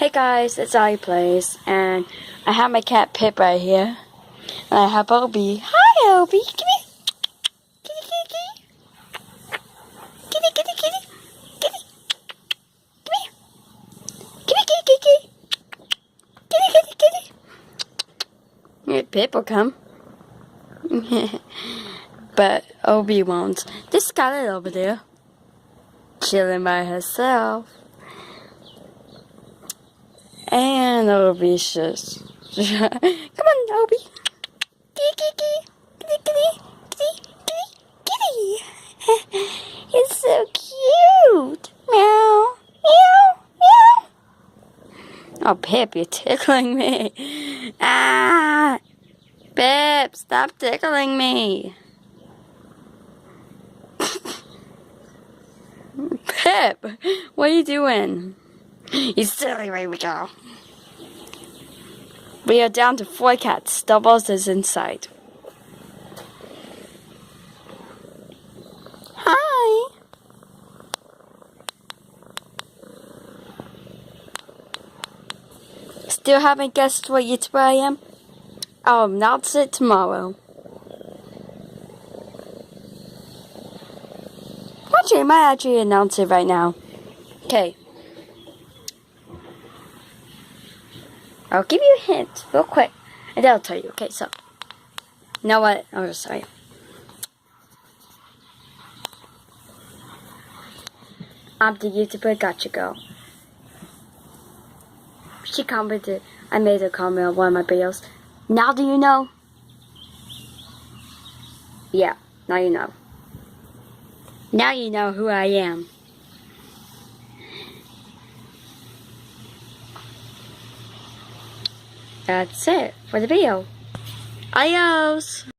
Hey guys, it's iPlays, and I have my cat Pip right here, and I have Obi. Hi Obi, kitty, kitty, kitty, kitty, kitty, kitty, kitty, come here, kitty, kitty, kitty, kitty, kitty, kitty. Here, Pip will come, but Obi won't. There's Scarlet over there, chilling by herself. And Obi's just... Come on, Obi. Kitty, kitty, kitty, kitty, kitty, kitty. It's so cute. Meow, meow, meow. Oh, Pip, you're tickling me. Ah! Pip, stop tickling me. Pip, what are you doing? You silly baby girl. We are down to 4 cats. Stubbles is inside. Hi. Still haven't guessed what YouTuber I am? I'll announce it tomorrow. Actually, I might actually announce it right now. Okay. I'll give you a hint real quick, and then I'll tell you. Okay, so, you know what? I'm just sorry. I'm the YouTuber Gotcha Girl. She commented, I made a comment on one of my videos. Now do you know? Yeah, now you know. Now you know who I am. That's it for the video. Adios!